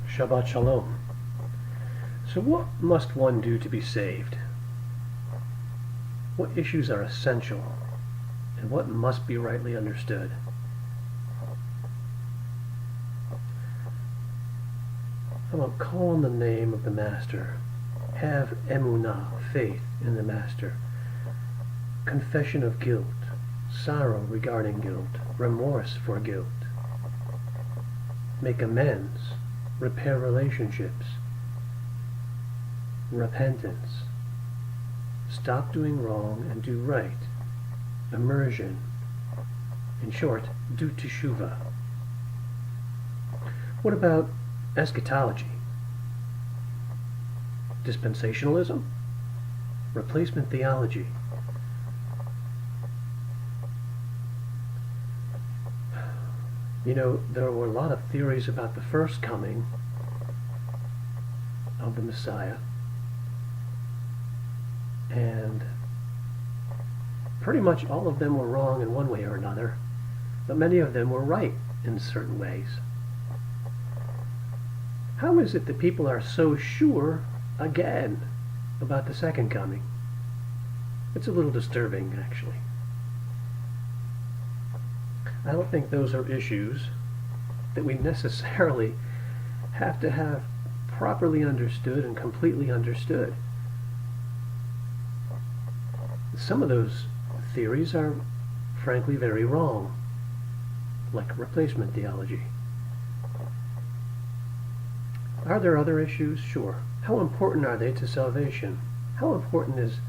Shabbat Shalom. So what must one do to be saved? What issues are essential? And what must be rightly understood? How about call on the name of the Master? Have emunah, faith in the Master. Confession of guilt, sorrow regarding guilt, remorse for guilt. Make amends, repair relationships, repentance, stop doing wrong and do right, immersion. In short, do teshuvah. What about eschatology? Dispensationalism? Replacement theology? You know, there were a lot of theories about the first coming of the Messiah, and pretty much all of them were wrong in one way or another, but many of them were right in certain ways. How is it that people are so sure again about the second coming? It's a little disturbing, actually. I don't think those are issues that we necessarily have to have properly understood and completely understood. Some of those theories are frankly very wrong, like replacement theology. Are there other issues? Sure. How important are they to salvation? How important is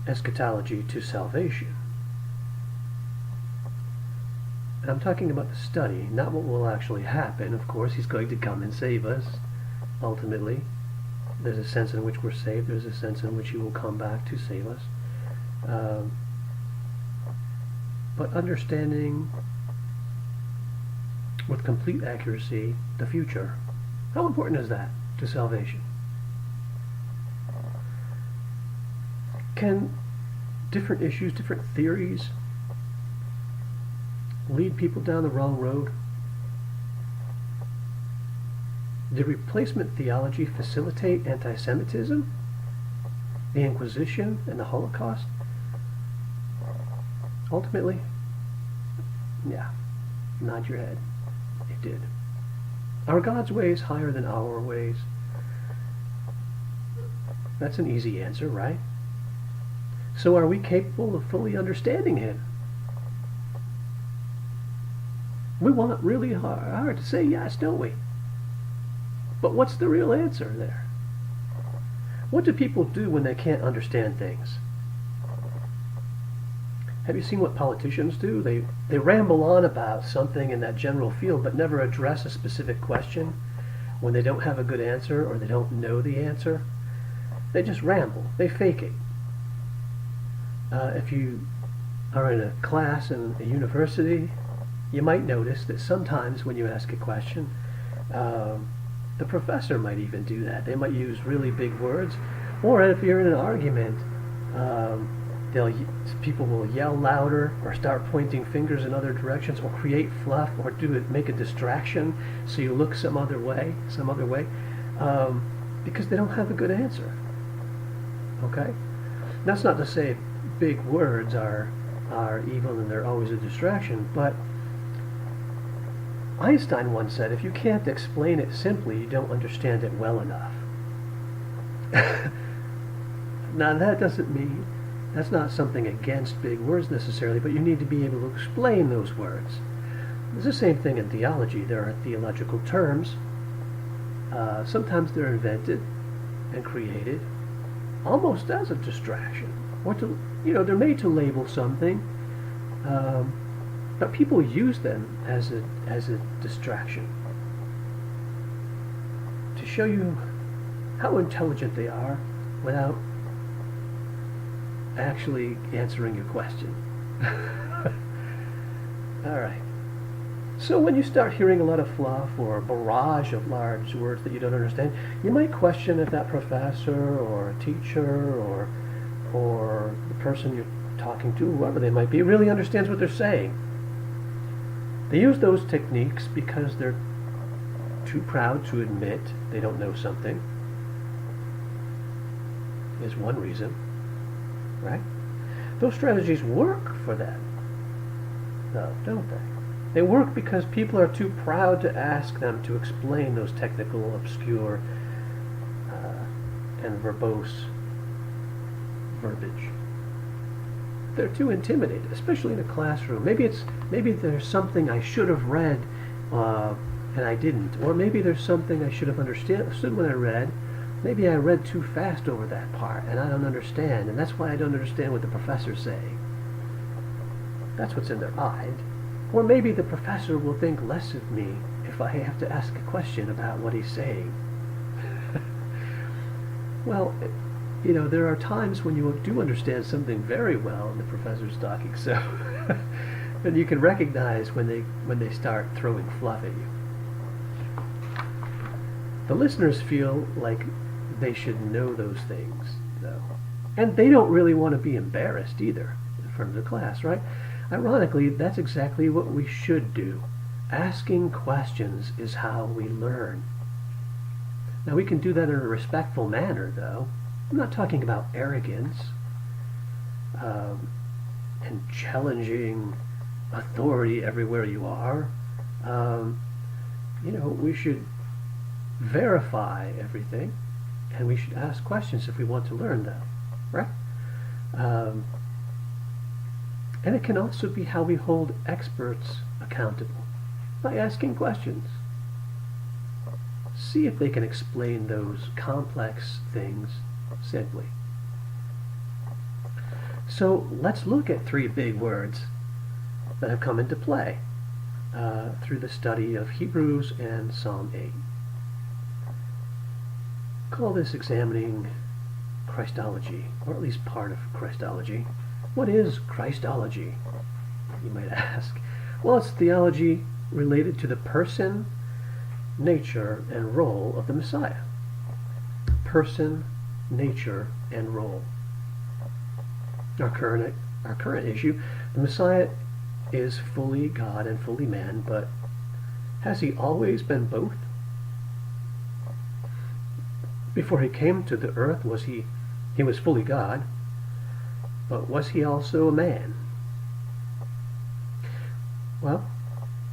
eschatology to salvation? And I'm talking about the study, not what will actually happen. Of course, he's going to come and save us, ultimately. There's a sense in which we're saved. There's a sense in which he will come back to save us. But understanding with complete accuracy the future. How important is that to salvation? Can different issues, different theories lead people down the wrong road? Did replacement theology facilitate anti-Semitism, the Inquisition, and the Holocaust? Ultimately, yeah, nod your head. It did. Are God's ways higher than our ways? That's an easy answer, right? So are we capable of fully understanding him? We want really hard to say yes, don't we? But what's the real answer there? What do people do when they can't understand things? Have you seen what politicians do? They ramble on about something in that general field but never address a specific question when they don't have a good answer or they don't know the answer. They just ramble. They fake it. If you are in a class in a university, you might notice that sometimes when you ask a question, the professor might even do that. They might use really big words. Or if you're in an argument, people will yell louder or start pointing fingers in other directions or create fluff or make a distraction so you look some other way, because they don't have a good answer. Okay? That's not to say big words are evil and they're always a distraction, but Einstein once said, if you can't explain it simply, you don't understand it well enough. Now that doesn't mean, that's not something against big words necessarily, but you need to be able to explain those words. It's the same thing in theology. There are theological terms. Sometimes they're invented and created almost as a distraction. They're made to label something. But people use them as a distraction to show you how intelligent they are without actually answering your question. All right. So when you start hearing a lot of fluff or a barrage of large words that you don't understand, you might question if that professor or a teacher or the person you're talking to, whoever they might be, really understands what they're saying. They use those techniques because they're too proud to admit they don't know something is one reason, right? Those strategies work for them, though, don't they? They work because people are too proud to ask them to explain those technical, obscure, and verbose verbiage. They're too intimidated, especially in a classroom. Maybe there's something I should have read and I didn't, or maybe there's something I should have understood when I read. Maybe I read too fast over that part and I don't understand, and that's why I don't understand what the professor's saying. That's what's in their mind. Or maybe the professor will think less of me if I have to ask a question about what he's saying. Well, there are times when you do understand something very well and the professor's talking, so and you can recognize when they start throwing fluff at you. The listeners feel like they should know those things, though. And they don't really want to be embarrassed either in front of the class, right? Ironically, that's exactly what we should do. Asking questions is how we learn. Now, we can do that in a respectful manner, though. I'm not talking about arrogance and challenging authority everywhere you are. We should verify everything, and we should ask questions if we want to learn, though, right? And it can also be how we hold experts accountable, by asking questions. See if they can explain those complex things simply. So let's look at three big words that have come into play through the study of Hebrews and Psalm 8. Call this examining Christology, or at least part of Christology. What is Christology, you might ask? Well, it's theology related to the person, nature, and role of the Messiah. Person, nature, and role. Our current issue, the Messiah is fully God and fully man, but has he always been both? Before he came to the earth, he was fully God, but was he also a man? Well,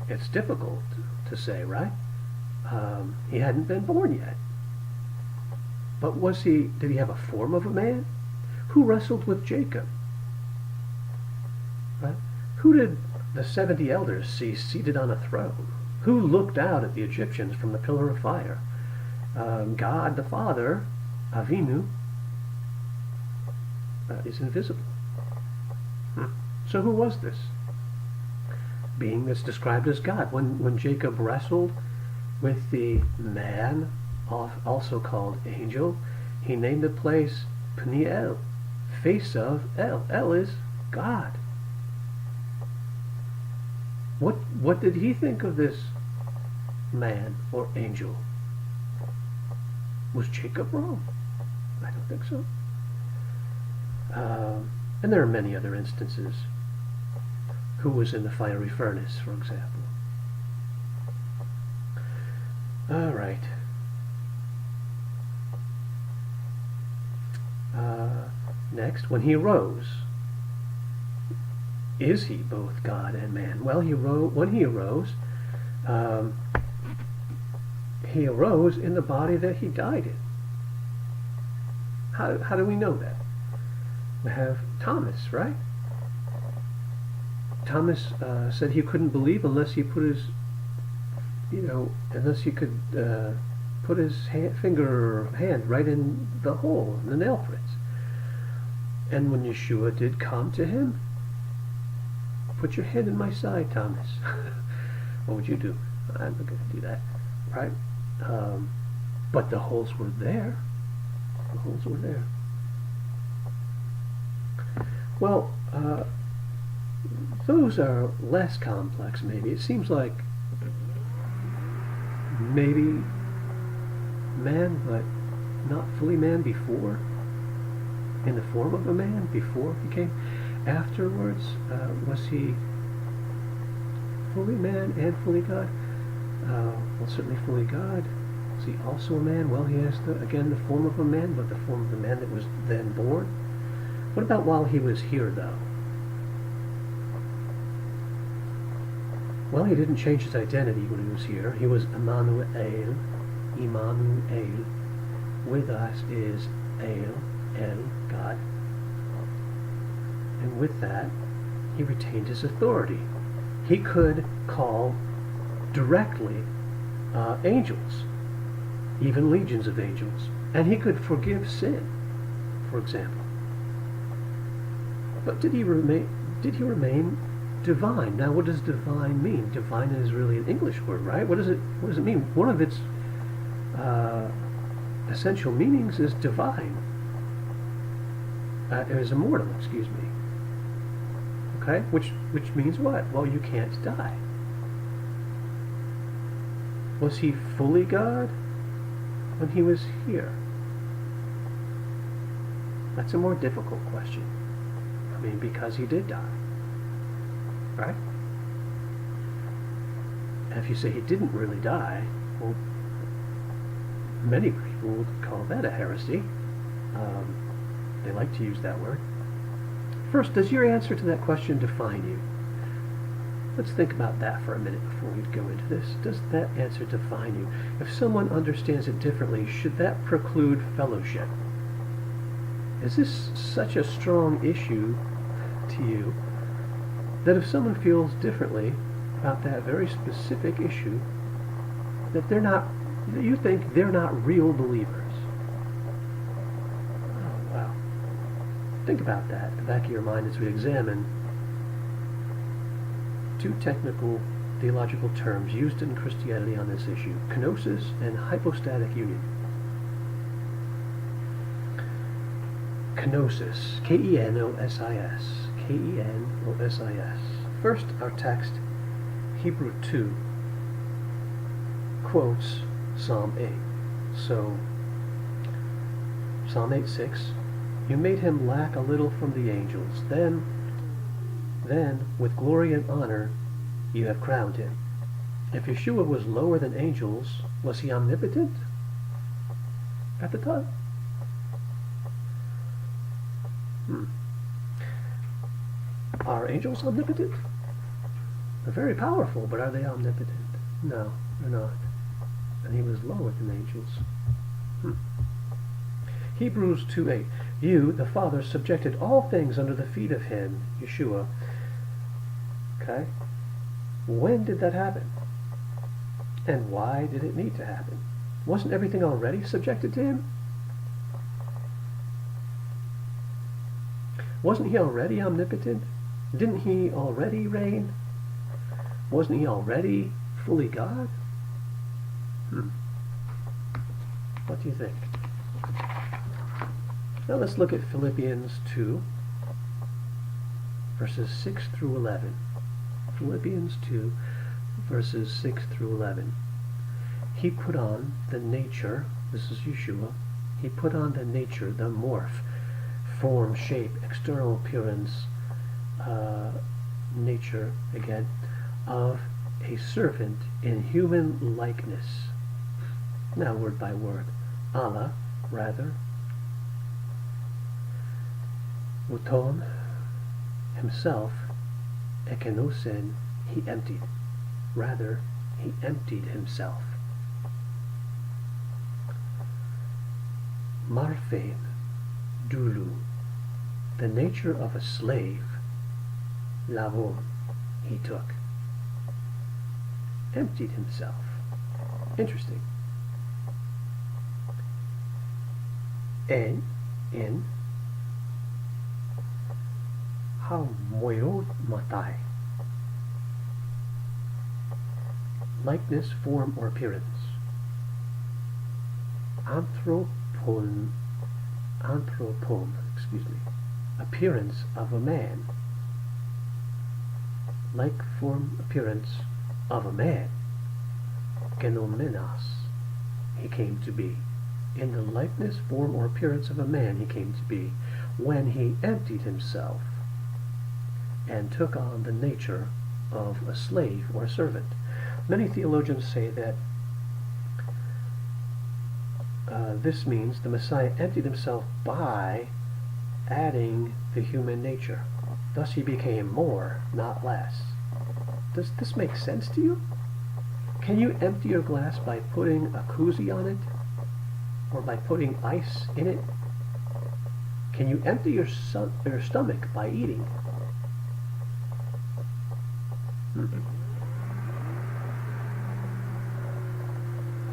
it's difficult to say, right? He hadn't been born yet. But did he have a form of a man? Who wrestled with Jacob? Right? Who did the 70 elders see seated on a throne? Who looked out at the Egyptians from the pillar of fire? God the Father, Avinu, is invisible. So who was this being that's described as God? When Jacob wrestled with the man, also called angel, he named the place Peniel, face of El. El is God. What did he think of this man or angel? Was Jacob wrong? I don't think so. And there are many other instances. Who was in the fiery furnace, for example? All right. Next, when he arose, is he both God and man? Well, when he arose in the body that he died in. How do we know that? We have Thomas, right? Thomas said he couldn't believe unless he put his, unless he could put his finger or hand right in the hole, in the nail prints. And when Yeshua did come to him, put your hand in my side, Thomas. What would you do? I'm not going to do that, right? But the holes were there. The holes were there. Well, those are less complex, maybe. It seems like maybe man, but not fully man before, in the form of a man before he came. Afterwards, was he fully man and fully God? Well, certainly fully God. Is he also a man? Well, he has, again, the form of a man, but the form of the man that was then born. What about while he was here, though? Well, he didn't change his identity when he was here. He was Emmanuel. Emmanuel. With us is El, God. And with that, he retained his authority. He could call directly angels, even legions of angels, and he could forgive sin, for example. But did he remain divine? Now, what does divine mean? Divine is really an English word, right? What does it mean? One of its essential meanings is divine. Is immortal, excuse me. Okay? Which means what? Well, you can't die. Was he fully God when he was here? That's a more difficult question. I mean, because he did die. Right? And if you say he didn't really die, well, many people would call that a heresy. They like to use that word. First, does your answer to that question define you? Let's think about that for a minute before we go into this. Does that answer define you? If someone understands it differently, should that preclude fellowship? Is this such a strong issue to you that if someone feels differently about that very specific issue, that you think they're not real believers? Oh, wow. Think about that in the back of your mind as we examine two technical theological terms used in Christianity on this issue: kenosis and hypostatic union. Kenosis, K-E-N-O-S-I-S, K-E-N-O-S-I-S. First, our text, Hebrew 2, quotes Psalm 8. So, Psalm 8:6, you made him lack a little from the angels. Then, with glory and honor, you have crowned him. If Yeshua was lower than angels, was he omnipotent at the time? Are angels omnipotent? They're very powerful, but are they omnipotent? No, they're not. And he was lower than angels. Hebrews 2:8. You, the Father, subjected all things under the feet of him, Yeshua. Okay? When did that happen? And why did it need to happen? Wasn't everything already subjected to him? Wasn't he already omnipotent? Didn't he already reign? Wasn't he already fully God? What do you think? Now let's look at Philippians 2, verses 6 through 11. Philippians 2, verses 6 through 11. He put on the nature, this is Yeshua, he put on the nature, the morph, form, shape, external appearance, nature, again, of a servant in human likeness. Now, word by word. Allah, rather. Uton, himself. Ekenosen, he emptied. Rather, he emptied himself. Marphein, dulu, the nature of a slave. Lavon, he took. Emptied himself. Interesting. En, in, hamoyot matai. Likeness, form, or appearance. Anthropon, appearance of a man. Like, form, appearance of a man. Genomenos, he came to be. In the likeness, form, or appearance of a man he came to be, when he emptied himself and took on the nature of a slave or a servant. Many theologians say that this means the Messiah emptied himself by adding the human nature. Thus he became more, not less. Does this make sense to you? Can you empty your glass by putting a koozie on it? Or by putting ice in it? Can you empty your stomach by eating?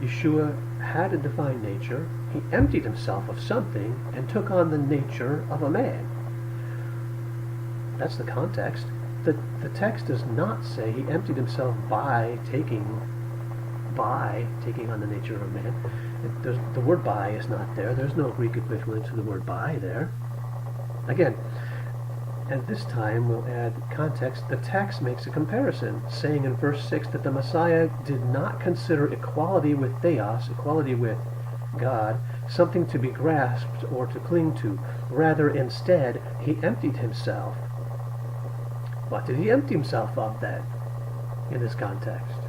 Yeshua had a divine nature. He emptied himself of something and took on the nature of a man. That's the context. The text does not say he emptied himself by taking on the nature of a man. The word by is not there. There's no Greek equivalent to the word by there. Again, at this time we'll add context. The text makes a comparison, saying in verse 6 that the Messiah did not consider equality with Theos, equality with God, something to be grasped or to cling to. Rather, instead, he emptied himself. What did he empty himself of then, in this context?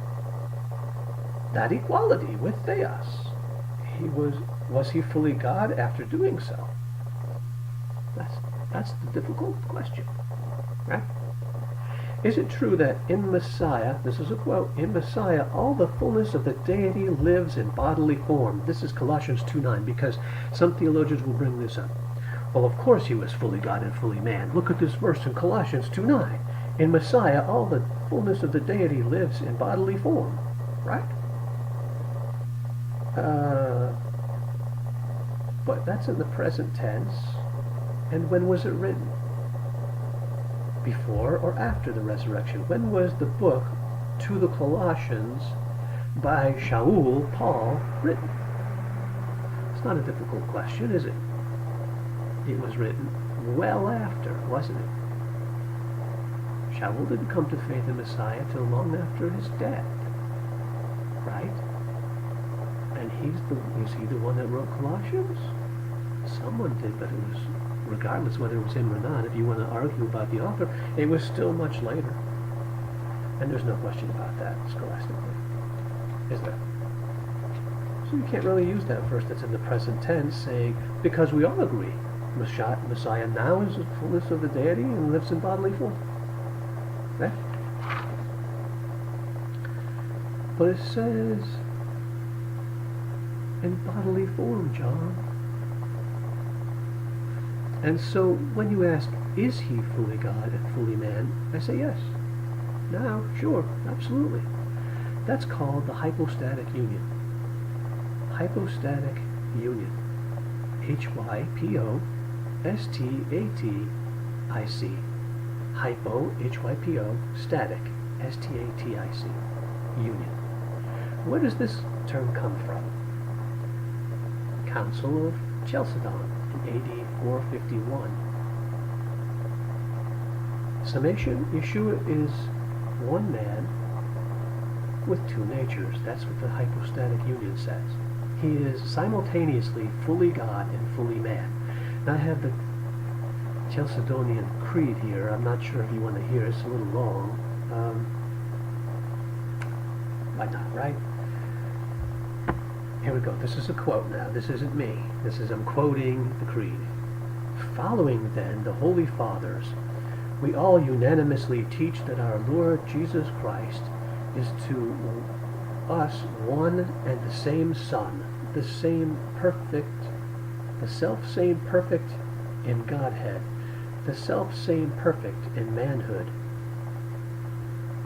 That equality with Theos. Was he fully God after doing so? That's the difficult question, right? Is it true that in Messiah, this is a quote, in Messiah all the fullness of the deity lives in bodily form? This is Colossians 2:9, because some theologians will bring this up. Well, of course he was fully God and fully man. Look at this verse in Colossians 2:9. In Messiah all the fullness of the deity lives in bodily form, right? But that's in the present tense. And when was it written? Before or after the resurrection? When was the book to the Colossians by Shaul, Paul, written? It's not a difficult question, is it? It was written well after, wasn't it? Shaul didn't come to faith in Messiah till long after his death, right? And is he the one that wrote Colossians? Someone did, but it was, regardless whether it was him or not, if you want to argue about the author, it was still much later. And there's no question about that scholastically, is there? So you can't really use that verse that's in the present tense saying, because we all agree, Messiah now is the fullness of the deity and lives in bodily form. Right? But it says, in bodily form, John. And so when you ask, is he fully God and fully man? I say yes. Now, sure, absolutely. That's called the hypostatic union. Hypostatic union. Hypostatic. Hypo, Hypo, static, static, union. Where does this term come from? Council of Chalcedon in AD 451. Summation, Yeshua is one man with two natures. That's what the hypostatic union says. He is simultaneously fully God and fully man. Now I have the Chalcedonian Creed here. I'm not sure if you want to hear it. It's a little long. Why not, right? Here we go. This is a quote now. This isn't me. I'm quoting the Creed. Following then the Holy Fathers, we all unanimously teach that our Lord Jesus Christ is to us one and the same Son, the self-same perfect in Godhead, the self-same perfect in manhood,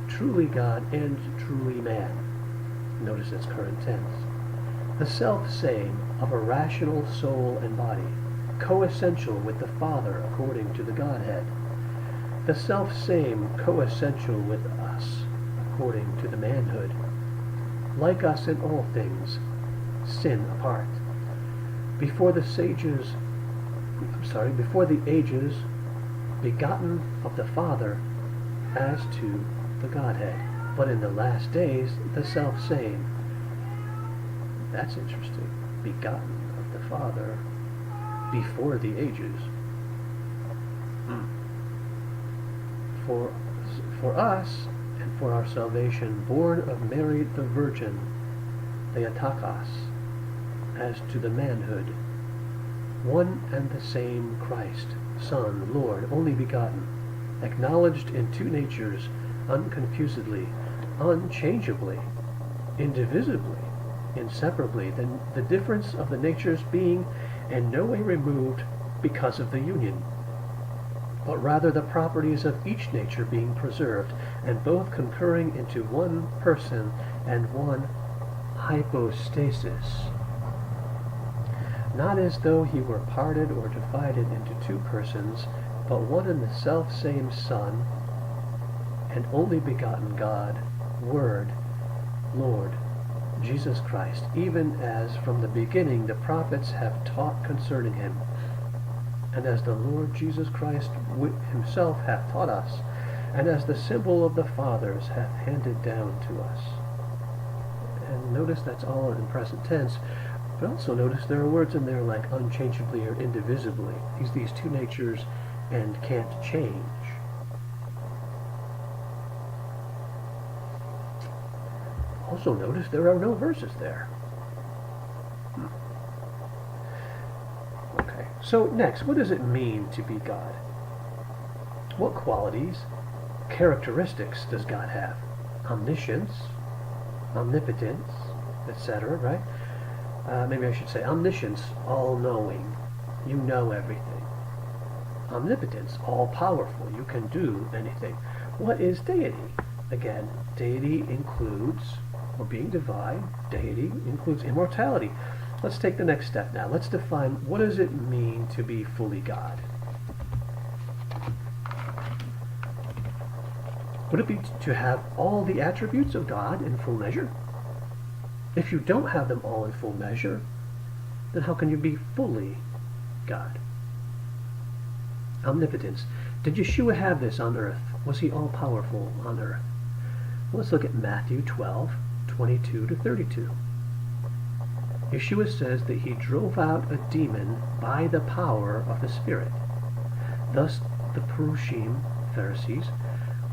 truly God and truly man. Notice its current tense. The self-same of a rational soul and body, coessential with the Father according to the Godhead. The self-same coessential with us according to the manhood. Like us in all things, sin apart. Before the ages, begotten of the Father as to the Godhead, but in the last days the self-same. That's interesting. Begotten of the Father before the ages. For us and for our salvation, born of Mary the Virgin, Theotokos, as to the manhood, one and the same Christ, Son, Lord, only begotten, acknowledged in two natures, unconfusedly, unchangeably, indivisibly, inseparably, the difference of the natures being in no way removed because of the union, but rather the properties of each nature being preserved, and both concurring into one person and one hypostasis, not as though he were parted or divided into two persons, but one and the self-same Son, and only begotten God, Word, Lord, Jesus Christ, even as from the beginning the prophets have taught concerning him, and as the Lord Jesus Christ himself hath taught us, and as the symbol of the fathers hath handed down to us. And notice that's all in present tense, but also notice there are words in there like unchangeably or indivisibly. These two natures and can't change. Also notice there are no verses there. Okay, so next, what does it mean to be God? What qualities, characteristics does God have? Omniscience, omnipotence, etc., right? Maybe I should say omniscience, all-knowing. You know everything. Omnipotence, all-powerful. You can do anything. What is deity? Again, deity includes, or being divine, deity includes immortality. Let's take the next step now. Let's define what does it mean to be fully God. Would it be to have all the attributes of God in full measure? If you don't have them all in full measure, then how can you be fully God? Omnipotence. Did Yeshua have this on earth? Was he all-powerful on earth? Let's look at Matthew 12, 22 to 32. Yeshua says that he drove out a demon by the power of the Spirit. Thus the Perushim, Pharisees,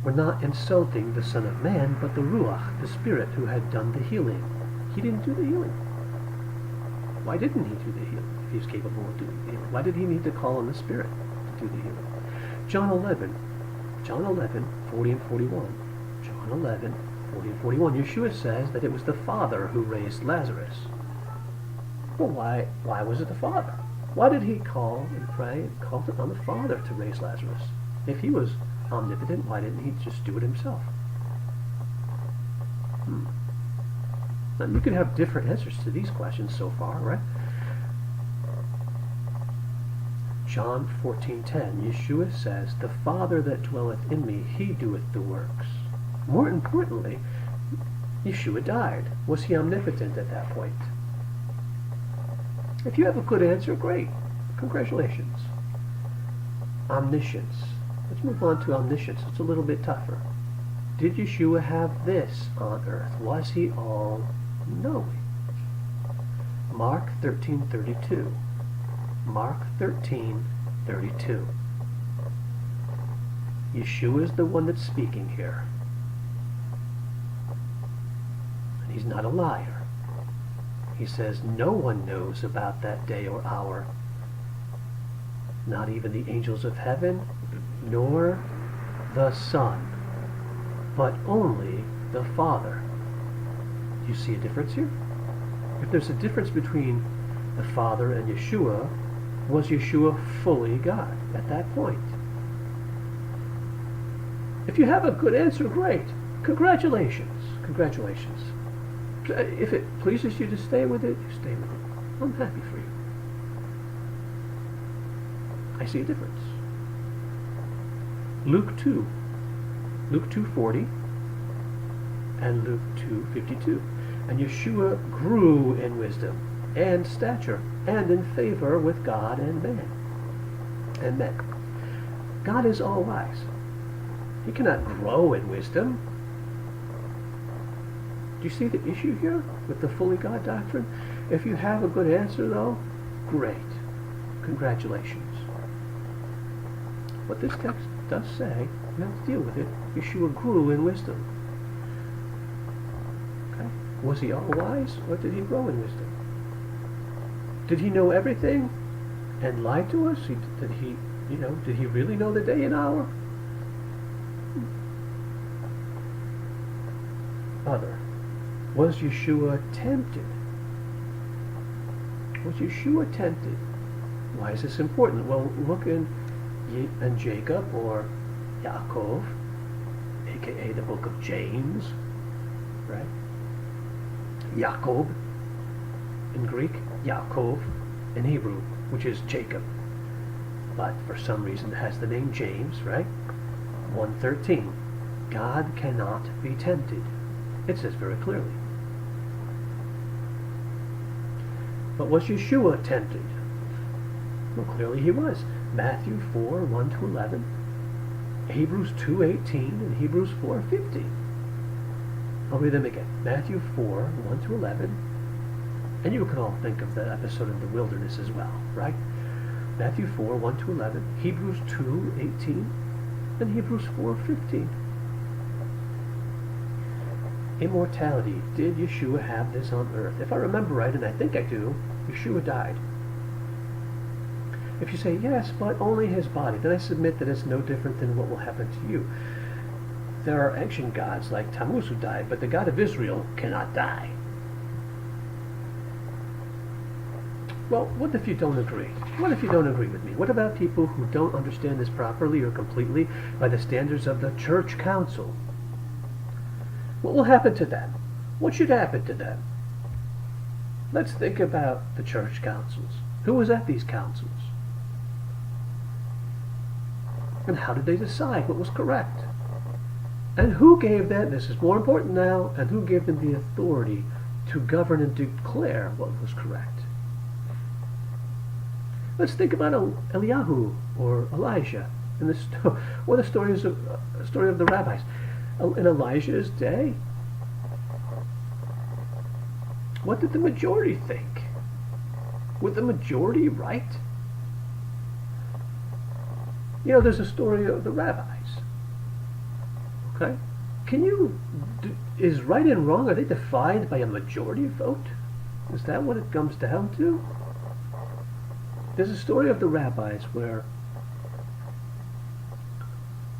were not insulting the Son of Man, but the Ruach, the Spirit, who had done the healing. He didn't do the healing. Why didn't he do the healing if he's capable of doing the healing? Why did he need to call on the Spirit to do the healing? John 11, 40 and 41. John 11, 40 and 41. Yeshua says that it was the Father who raised Lazarus. Well, why was it the Father? Why did he call and pray and call on the Father to raise Lazarus? If he was omnipotent, why didn't he just do it himself? Now, you could have different answers to these questions so far, right? John 14:10, Yeshua says, "The Father that dwelleth in me, he doeth the works." More importantly, Yeshua died. Was he omnipotent at that point? If you have a good answer, great. Congratulations. Omniscience. Let's move on to omniscience. It's a little bit tougher. Did Yeshua have this on earth? Was he all-knowing? Mark 13:32. Mark 13:32. Yeshua is the one that's speaking here. And he's not a liar. He says no one knows about that day or hour, not even the angels of heaven, nor the Son, but only the Father. Do you see a difference here? If there's a difference between the Father and Yeshua, was Yeshua fully God at that point? If you have a good answer, great. Congratulations. Congratulations. If it pleases you to stay with it, you stay with it. I'm happy for you. I see a difference. Luke 2:40 and Luke 2:52. And Yeshua grew in wisdom and stature and in favor with God and men. God is all wise. He cannot grow in wisdom. Do you see the issue here with the fully God doctrine? If you have a good answer, though, great. Congratulations. What this text does say, you have to deal with it, Yeshua grew in wisdom. Was he all wise, or did he grow in wisdom? Did he know everything and lie to us? Did he really know the day and hour? Other. Was Yeshua tempted? Was Yeshua tempted? Why is this important? Well, look in Jacob, or Yaakov, aka the book of James, right? Jacob in Greek, Yaakov in Hebrew, which is Jacob. But for some reason it has the name James, right? 1:13. God cannot be tempted. It says very clearly. But was Yeshua tempted? Well, clearly he was. Matthew 4:1-11, Hebrews 2:18, and Hebrews 4:15. I'll read them again. Matthew 4:1-11, and you can all think of that episode in the wilderness as well, right? Matthew 4:1-11, Hebrews 2:18, and Hebrews 4:15. Immortality. Did Yeshua have this on earth? If I remember right, and I think I do, Yeshua died. If you say, yes, but only his body, then I submit that it's no different than what will happen to you. There are ancient gods like Tammuz who died, but the God of Israel cannot die. Well, what if you don't agree? What if you don't agree with me? What about people who don't understand this properly or completely by the standards of the church council? What will happen to them? What should happen to them? Let's think about the church councils. Who was at these councils? And how did they decide what was correct? And who gave them, this is more important now, and who gave them the authority to govern and declare what was correct? Let's think about Eliyahu or Elijah, or the story of the rabbis. In Elijah's day, what did the majority think? Was the majority right? There's a story of the rabbis. Okay? Is right and wrong, are they defined by a majority vote? Is that what it comes down to? There's a story of the rabbis where,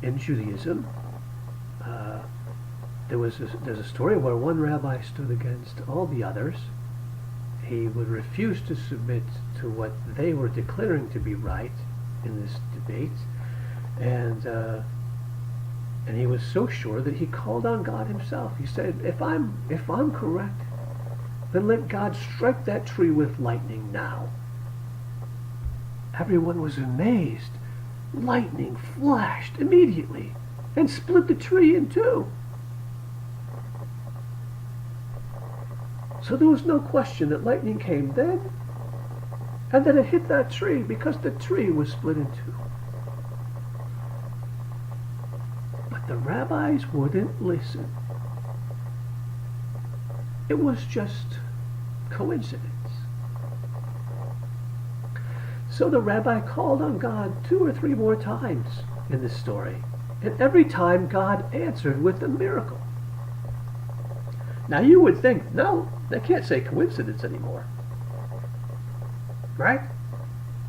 in Judaism, there's a story where one rabbi stood against all the others. He would refuse to submit to what they were declaring to be right in this debate, and he was so sure that he called on God himself. He said, if I'm correct, then let God strike that tree with lightning now. Everyone was amazed. Lightning flashed immediately and split the tree in two. So there was no question that lightning came then, and that it hit that tree because the tree was split in two. But the rabbis wouldn't listen. It was just coincidence. So the rabbi called on God 2 or 3 more times in this story. And every time God answered with a miracle. Now you would think, no, they can't say coincidence anymore. Right?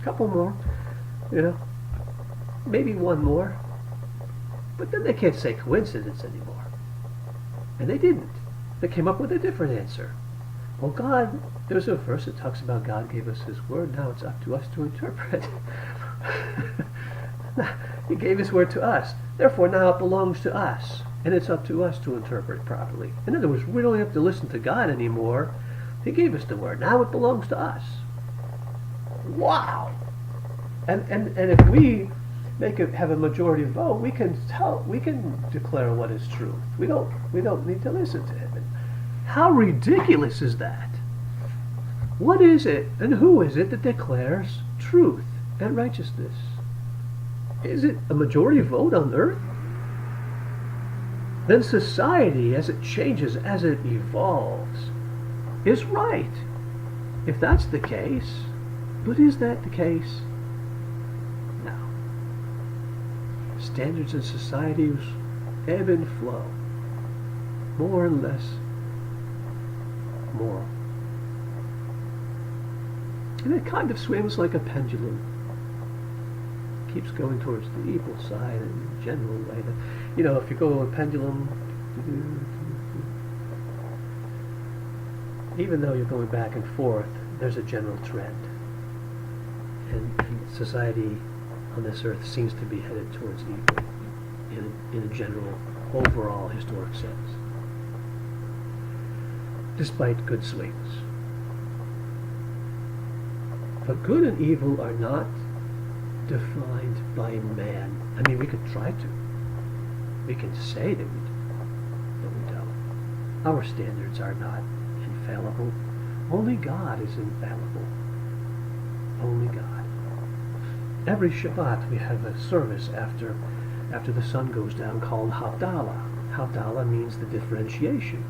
A couple more. Maybe one more. But then they can't say coincidence anymore. And they didn't. They came up with a different answer. Well, God, there's a verse that talks about God gave us his word. Now it's up to us to interpret. He gave his word to us. Therefore, now it belongs to us. And it's up to us to interpret it properly. In other words, we don't have to listen to God anymore. He gave us the word. Now it belongs to us. Wow! And if we have a majority vote, we can declare what is truth. We don't need to listen to him. And how ridiculous is that? What is it and who is it that declares truth and righteousness? Is it a majority vote on earth? Then society, as it changes, as it evolves, is right. If that's the case, but is that the case? No. Standards in societies ebb and flow, more and less moral. And it kind of swings like a pendulum. Keeps going towards the evil side in a general way. You know, if you go a pendulum, even though you're going back and forth, there's a general trend. And society on this earth seems to be headed towards evil in a general, overall historic sense, despite good swings. But good and evil are not defined by man. I mean, we could try to. We can say that we do, but we don't. Our standards are not infallible. Only God is infallible. Only God. Every Shabbat we have a service after the sun goes down called Havdalah. Havdalah means the differentiation.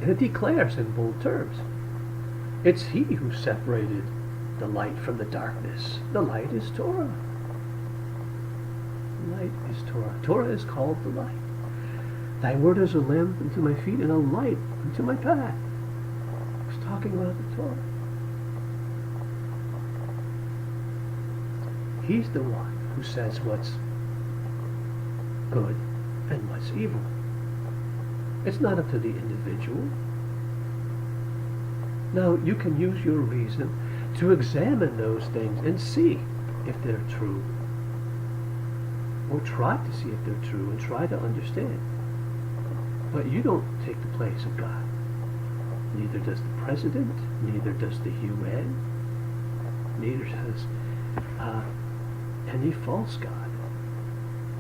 And it declares in bold terms, it's He who separated the light from the darkness. The light is Torah. The light is Torah. Torah is called the light. Thy word is a lamp unto my feet and a light unto my path. He's talking about the Torah. He's the one who says what's good and what's evil. It's not up to the individual. Now, you can use your reason to examine those things and see if they're true. Or try to see if they're true and try to understand. But you don't take the place of God. Neither does the president, neither does the UN, neither does any false God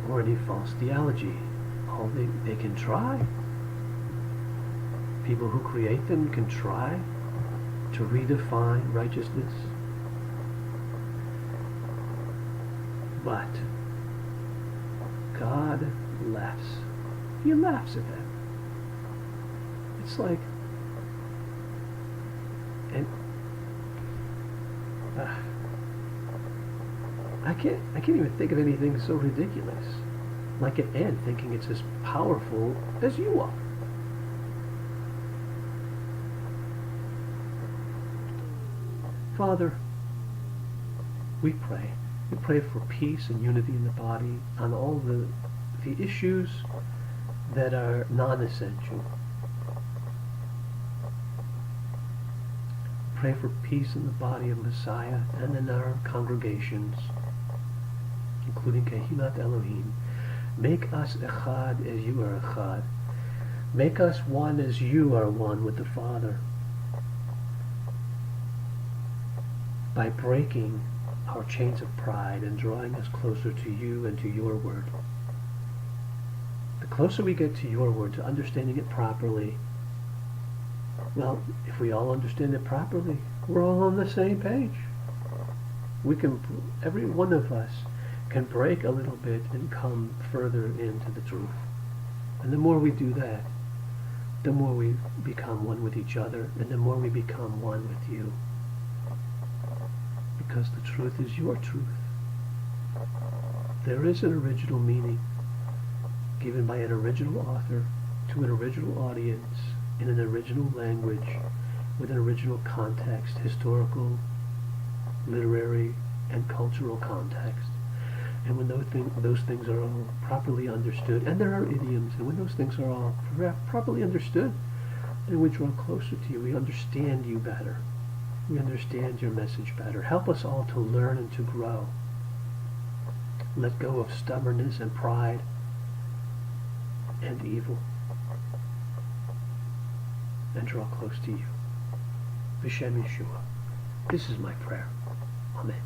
or any false theology. All they can try. People who create them can try to redefine righteousness. But God laughs. He laughs at them. It's like, and I can't even think of anything so ridiculous. Like an ant thinking it's as powerful as you are. Father, we pray. We pray for peace and unity in the body on all the issues that are non-essential. Pray for peace in the body of Messiah and in our congregations, including Kehilat Elohim. Make us echad as you are echad. Make us one as you are one with the Father. By breaking our chains of pride and drawing us closer to you and to your word. The closer we get to your word, to understanding it properly, well, if we all understand it properly, we're all on the same page. We can, every one of us can break a little bit and come further into the truth. And the more we do that, the more we become one with each other, and the more we become one with you. Because the truth is your truth. There is an original meaning given by an original author to an original audience in an original language with an original context, historical, literary, and cultural context. And when those things are all properly understood, and there are idioms, and when those things are all properly understood, then we draw closer to you. We understand you better. We understand your message better. Help us all to learn and to grow. Let go of stubbornness and pride and evil. And draw close to you. B'Shem Yeshua. This is my prayer. Amen.